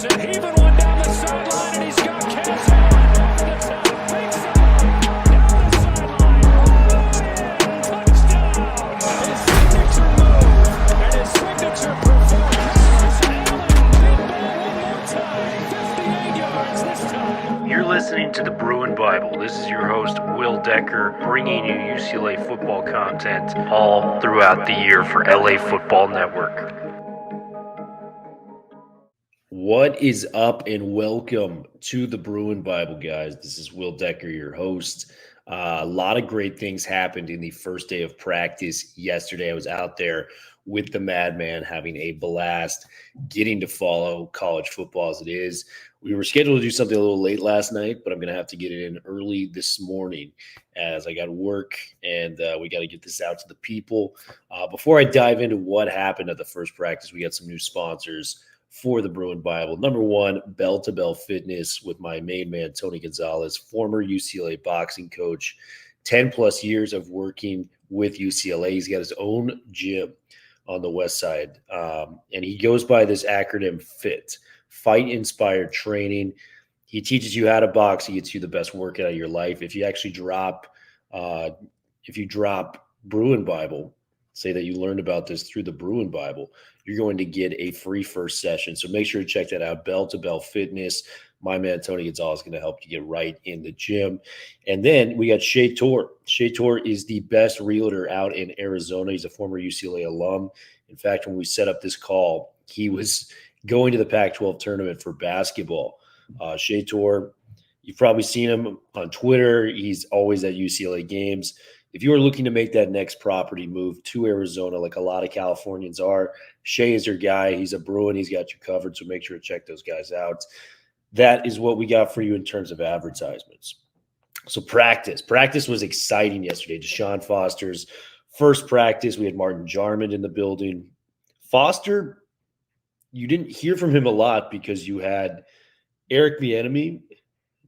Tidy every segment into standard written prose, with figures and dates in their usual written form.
Anderson heaving one down the sideline, and he's got Cass Allen over the top. Big side, down the sideline. Touchdown. His signature move and his signature performance. Allen deep ball one more time. 58 yards this time. You're listening to the Bruin Bible. This is your host, Will Decker, bringing you UCLA football content all throughout the year for LA Football Network. What is up, and welcome to the Bruin Bible, guys. This is Will Decker, your host. A lot of great things happened in the first day of practice yesterday. I was out there with the Madman, having a blast, getting to follow college football as it is. We were scheduled to do something a little late last night, but I'm going to have to get it in early this morning as I got to work, and we got to get this out to the people. Before I dive into what happened at the first practice, we got some new sponsors for the Bruin Bible. Number one, Bell to Bell Fitness with my main man, Tony Gonzalez, former UCLA boxing coach, 10 plus years of working with UCLA. He's got his own gym on the west side, and he goes by this acronym FIT, Fight Inspired Training. He teaches you how to box. He gets you the best workout of your life. If you actually drop Bruin Bible, say that you learned about this through the Bruin Bible, you're going to get a free first session. So make sure to check that out. Bell to Bell Fitness. My man, Tony Gonzalez, is going to help you get right in the gym. And then we got Shea Tor. Shea Tor is the best realtor out in Arizona. He's a former UCLA alum. In fact, when we set up this call, he was going to the Pac-12 tournament for basketball. Shea Tor, you've probably seen him on Twitter. He's always at UCLA games. If you are looking to make that next property move to Arizona, like a lot of Californians are, Shea is your guy. He's a Bruin. He's got you covered, so make sure to check those guys out. That is what we got for you in terms of advertisements. So practice. Practice was exciting yesterday. Deshaun Foster's first practice. We had Martin Jarmond in the building. Foster, you didn't hear from him a lot because you had Eric Bieniemy,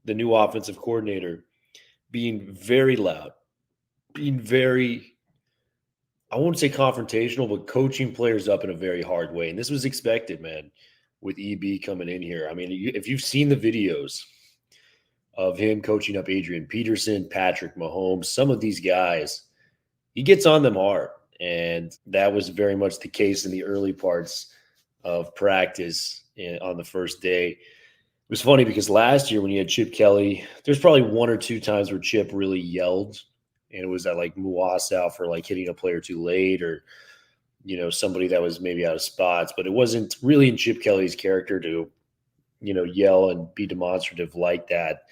the new offensive coordinator, being very loud, being very, I won't say confrontational, but coaching players up in a very hard way. And this was expected, man, with EB coming in here. I mean, if you've seen the videos of him coaching up Adrian Peterson, Patrick Mahomes, some of these guys, he gets on them hard. And that was very much the case in the early parts of practice on the first day. It was funny because last year when you had Chip Kelly, there's probably one or two times where Chip really yelled, and it was at like Muasa for like hitting a player too late, or, you know, somebody that was maybe out of spots. But it wasn't really in Chip Kelly's character to, you know, yell and be demonstrative like that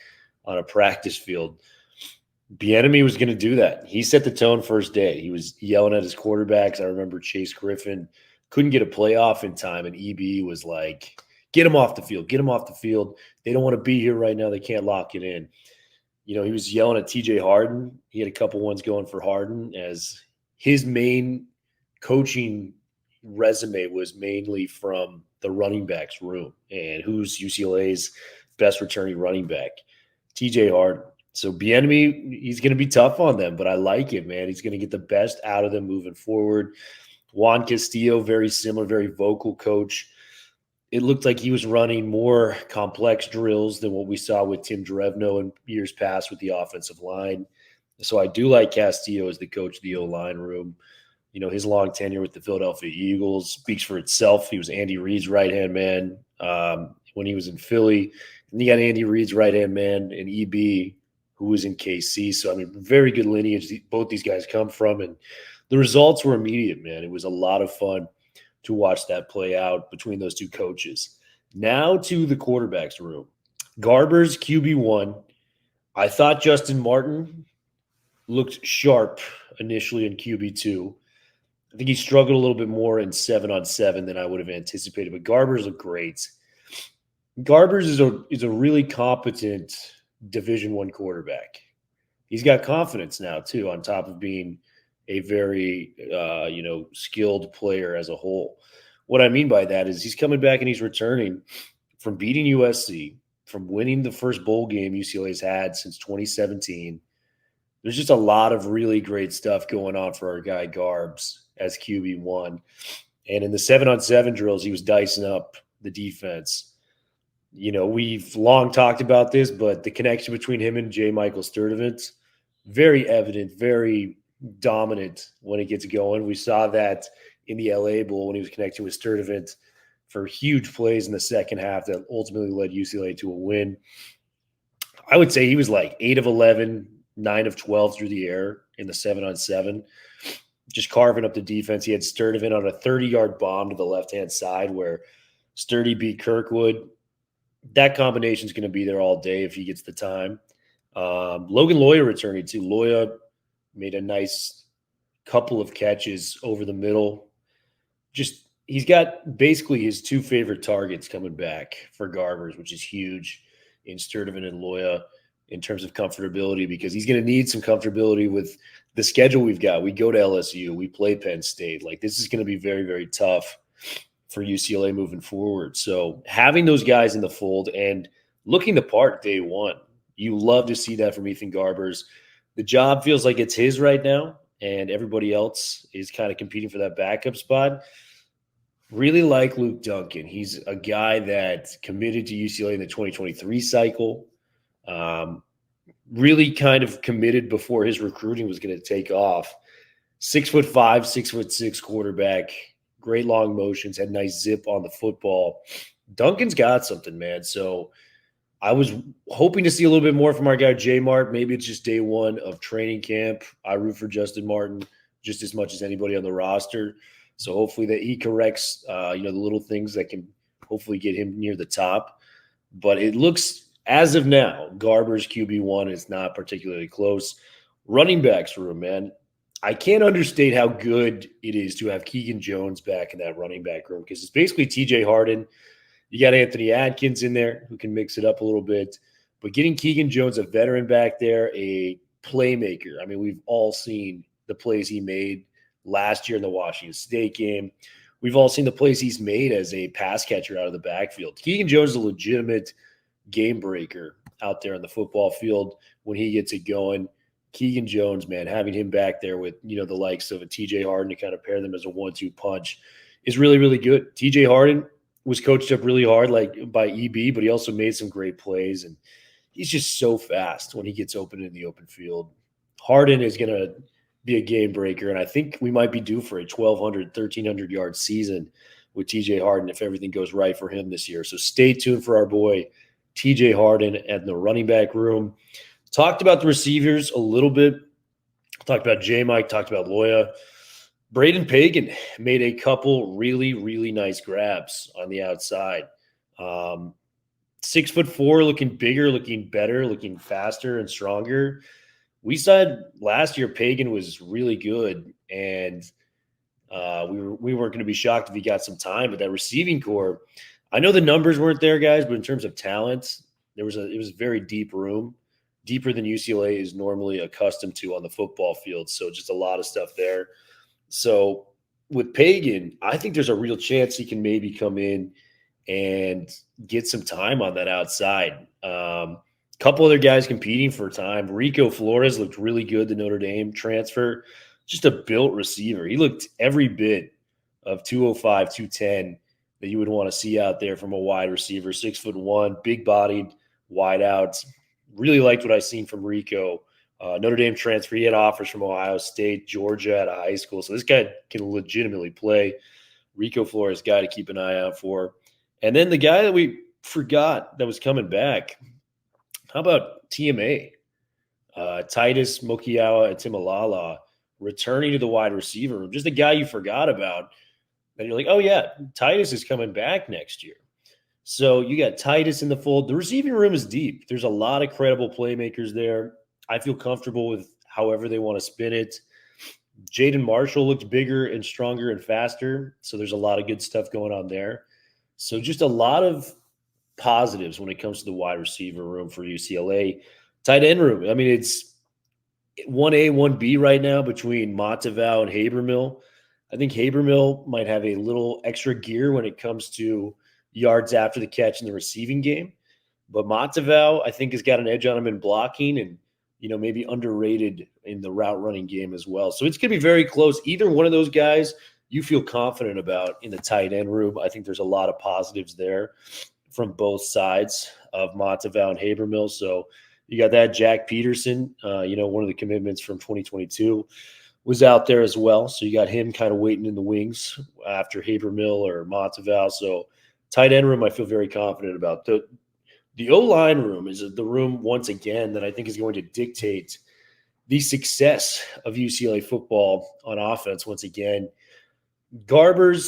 on a practice field. Bieniemy was going to do that. He set the tone first day. He was yelling at his quarterbacks. I remember Chase Griffin couldn't get a playoff in time, and EB was like, get him off the field. Get him off the field. They don't want to be here right now. They can't lock it in. You know, he was yelling at TJ Harden. He had a couple ones going for Harden, as his main coaching resume was mainly from the Runningbacks room. And who's UCLA's best returning running back? TJ Harden. So Bieniemy, he's going to be tough on them, but I like it, man. He's going to get the best out of them moving forward. Juan Castillo, very similar, very vocal coach. It looked like he was running more complex drills than what we saw with Tim Drevno in years past with the offensive line. So I do like Castillo as the coach of the O-line room. You know, his long tenure with the Philadelphia Eagles speaks for itself. He was Andy Reid's right-hand man when he was in Philly. And you got Andy Reid's right-hand man in EB, who was in KC. So, I mean, very good lineage both these guys come from. And the results were immediate, man. It was a lot of fun to watch that play out between those two coaches. Now to the quarterback's room. Garbers QB1. I thought Justin Martin looked sharp initially in QB2. I think he struggled a little bit more in 7-on-7 than I would have anticipated, but Garbers looked great. Garbers is a really competent Division I quarterback. He's got confidence now too, on top of being a very, skilled player as a whole. What I mean by that is he's coming back and he's returning from beating USC, from winning the first bowl game UCLA's had since 2017. There's just a lot of really great stuff going on for our guy Garbs as QB1. And in the 7-on-7 drills, he was dicing up the defense. We've long talked about this, but the connection between him and J. Michael Sturdivant, very evident, very dominant when it gets going. We saw that in the LA Bowl when he was connecting with Sturdivant for huge plays in the second half that ultimately led UCLA to a win. I would say he was like 8 of 11, 9 of 12 through the air in the 7-on-7, just carving up the defense. He had Sturdivant on a 30-yard bomb to the left-hand side where Sturdy beat Kirkwood. That combination is going to be there all day if he gets the time. Logan Loya returning too. Loya made a nice couple of catches over the middle. He's got basically his two favorite targets coming back for Garbers, which is huge in Sturdivant and Loya in terms of comfortability, because he's going to need some comfortability with the schedule we've got. We go to LSU. We play Penn State. Like, this is going to be very, very tough for UCLA moving forward. So having those guys in the fold and looking the part day one, you love to see that from Ethan Garbers. The job feels like it's his right now, and everybody else is kind of competing for that backup spot. Really like Luke Duncan. He's a guy that committed to UCLA in the 2023 cycle. Really kind of committed before his recruiting was going to take off. 6'5", 6'6" quarterback, great long motions, had nice zip on the football. Duncan's got something, man. So I was hoping to see a little bit more from our guy J Mart. Maybe it's just day one of training camp. I root for Justin Martin just as much as anybody on the roster. So hopefully that he corrects, the little things that can hopefully get him near the top. But it looks, as of now, Garbers QB1 is not particularly close. Running backs room, man. I can't understate how good it is to have Keegan Jones back in that running back room, because it's basically TJ Harden. You got Anthony Atkins in there who can mix it up a little bit. But getting Keegan Jones, a veteran back there, a playmaker. I mean, we've all seen the plays he made last year in the Washington State game. We've all seen the plays he's made as a pass catcher out of the backfield. Keegan Jones is a legitimate game breaker out there on the football field when he gets it going. Keegan Jones, man, having him back there with, the likes of a TJ Harden to kind of pair them as a 1-2 punch is really, really good. TJ Harden was coached up really hard, like by EB, but he also made some great plays, and he's just so fast when he gets open in the open field. Harden is going to be a game breaker, and I think we might be due for a 1,200, 1,300-yard season with TJ Harden if everything goes right for him this year. So stay tuned for our boy TJ Harden at the running back room. Talked about the receivers a little bit. Talked about J-Mike, talked about Loya. Braden Pagan made a couple really, really nice grabs on the outside. 6'4", looking bigger, looking better, looking faster and stronger. We said last year Pagan was really good, and we weren't going to be shocked if he got some time. But that receiving core, I know the numbers weren't there, guys, but in terms of talent, it was a very deep room, deeper than UCLA is normally accustomed to on the football field. So just a lot of stuff there. So with Pagan, I think there's a real chance he can maybe come in and get some time on that outside. Couple other guys competing for time. Rico Flores looked really good, the Notre Dame transfer. Just a built receiver. He looked every bit of 205, 210 that you would want to see out there from a wide receiver. 6'1", big-bodied, wide out. Really liked what I seen from Rico. Notre Dame transfer. He had offers from Ohio State, Georgia at a high school. So this guy can legitimately play. Rico Flores, guy to keep an eye out for. And then the guy that we forgot that was coming back, how about TMA? Titus Mokiawa and Timalala returning to the wide receiver room. Just a guy you forgot about. And you're like, oh, yeah, Titus is coming back next year. So you got Titus in the fold. The receiving room is deep. There's a lot of credible playmakers there. I feel comfortable with however they want to spin it. Jaden Marshall looked bigger and stronger and faster. So there's a lot of good stuff going on there. So just a lot of positives when it comes to the wide receiver room for UCLA. Tight end room, I mean, it's 1A, 1B right now between Montevau and Habermill. I think Habermill might have a little extra gear when it comes to yards after the catch in the receiving game. But Montevau, I think, has got an edge on him in blocking and, maybe underrated in the route running game as well. So it's going to be very close. Either one of those guys you feel confident about in the tight end room. I think there's a lot of positives there. from both sides of Monteval and Habermill. So you got that. Jack Peterson, one of the commitments from 2022, was out there as well. So you got him kind of waiting in the wings after Habermill or Monteval. So tight end room, I feel very confident about. The O-line room is the room, once again, that I think is going to dictate the success of UCLA football on offense. Once again, Garbers,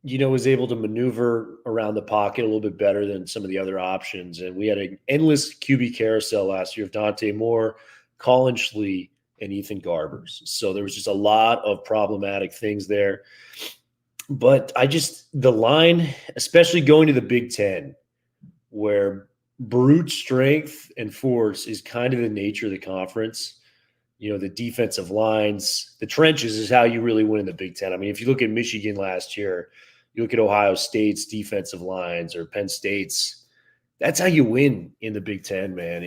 was able to maneuver around the pocket a little bit better than some of the other options. And we had an endless QB carousel last year of Dante Moore, Colin Schlee, and Ethan Garbers. So there was just a lot of problematic things there. But the line, especially going to the Big Ten, where brute strength and force is kind of the nature of the conference. The defensive lines, the trenches is how you really win in the Big Ten. I mean, if you look at Michigan last year, you look at Ohio State's defensive lines or Penn State's, that's how you win in the Big Ten, man.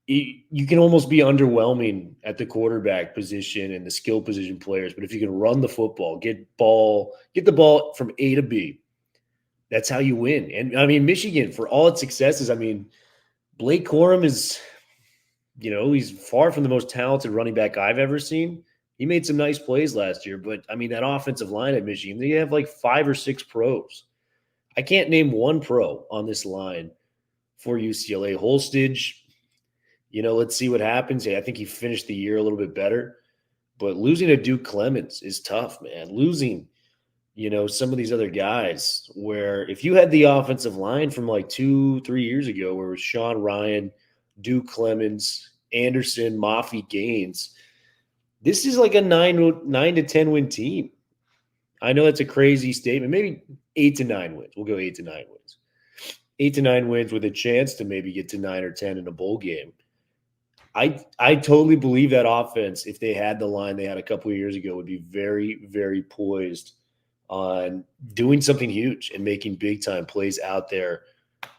You can almost be underwhelming at the quarterback position and the skill position players, but if you can run the football, get the ball from A to B, that's how you win. And I mean, Michigan, for all its successes, I mean, Blake Corum is, he's far from the most talented running back I've ever seen. He made some nice plays last year, but I mean, that offensive line at Michigan, they have like 5 or 6 pros. I can't name one pro on this line for UCLA. Holstage, let's see what happens. I think he finished the year a little bit better, but losing to Duke Clemens is tough, man. Losing, some of these other guys, where if you had the offensive line from like 2-3 years ago, where it was Sean Ryan, Duke Clemens, Anderson, Mafi Gaines, this is like a 9 to 10 win team. I know that's a crazy statement. Maybe 8 to 9 wins. We'll go 8 to 9 wins. 8 to 9 wins with a chance to maybe get to 9 or 10 in a bowl game. I totally believe that offense, if they had the line they had a couple of years ago, would be very, very poised on doing something huge and making big-time plays out there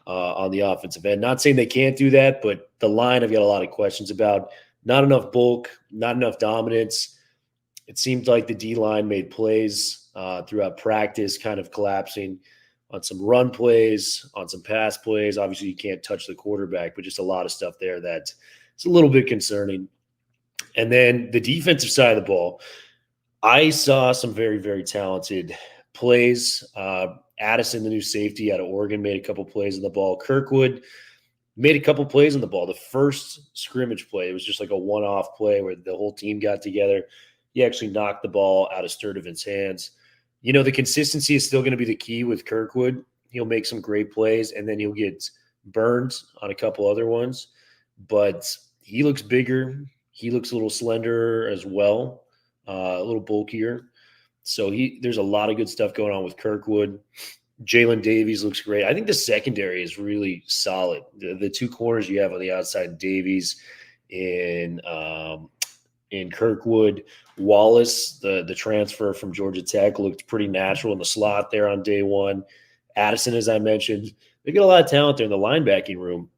on the offensive end. Not saying they can't do that, but the line I've got a lot of questions about. Not enough bulk, not enough dominance. It seemed like the D-line made plays throughout practice, kind of collapsing on some run plays, on some pass plays. Obviously, you can't touch the quarterback, but just a lot of stuff there that it's a little bit concerning. And then the defensive side of the ball, I saw some very, very talented plays. Addison, the new safety out of Oregon, made a couple plays on the ball. Kirkwood made a couple plays on the ball. The first scrimmage play, it was just like a one-off play where the whole team got together. He actually knocked the ball out of Sturdivant's hands. The consistency is still going to be the key with Kirkwood. He'll make some great plays, and then he'll get burned on a couple other ones. But he looks bigger. He looks a little slender as well, a little bulkier. So there's a lot of good stuff going on with Kirkwood. Jalen Davies looks great. I think the secondary is really solid. The 2 corners you have on the outside, Davies in Kirkwood. Wallace, the transfer from Georgia Tech, looked pretty natural in the slot there on day one. Addison, as I mentioned, they get a lot of talent there in the linebacking room.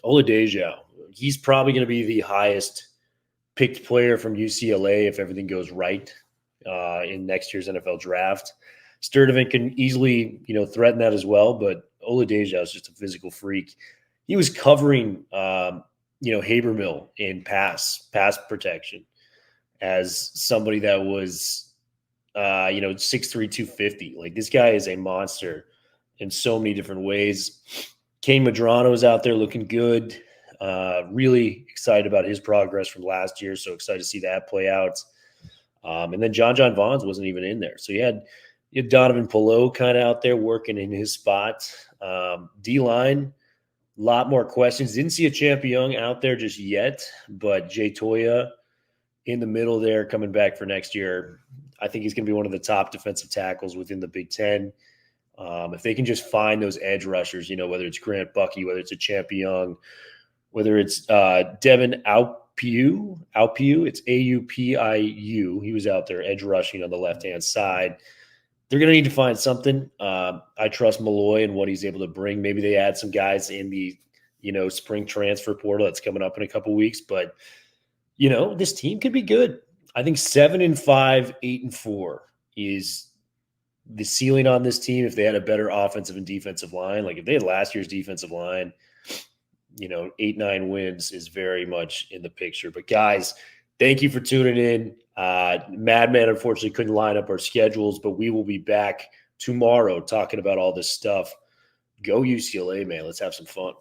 Oladejo, he's probably going to be the highest picked player from UCLA if everything goes right in next year's NFL draft. Sturdivant can easily, threaten that as well, but Oladejo is just a physical freak. He was covering, Habermill in pass protection as somebody that was, 6'3", 250. Like, this guy is a monster in so many different ways. Kane Madrano is out there looking good. Really excited about his progress from last year, so excited to see that play out. And then John Vaughns wasn't even in there. So you had Donovan Pillow kind of out there working in his spot. D-line, a lot more questions. Didn't see a Champ Young out there just yet, but Jay Toya in the middle there coming back for next year. I think he's going to be one of the top defensive tackles within the Big Ten. If they can just find those edge rushers, whether it's Grant Bucky, whether it's a Champ Young, whether it's Devin Aupiu, it's Aupiu. He was out there edge rushing on the left-hand side. They're going to need to find something. I trust Malloy and what he's able to bring. Maybe they add some guys in the, spring transfer portal that's coming up in a couple weeks. But, this team could be good. I think 7-5, 8-4 is the ceiling on this team, if they had a better offensive and defensive line, like if they had last year's defensive line, 8-9 wins is very much in the picture. But guys, thank you for tuning in. Madman unfortunately couldn't line up our schedules, but we will be back tomorrow talking about all this stuff. Go UCLA, man. Let's have some fun.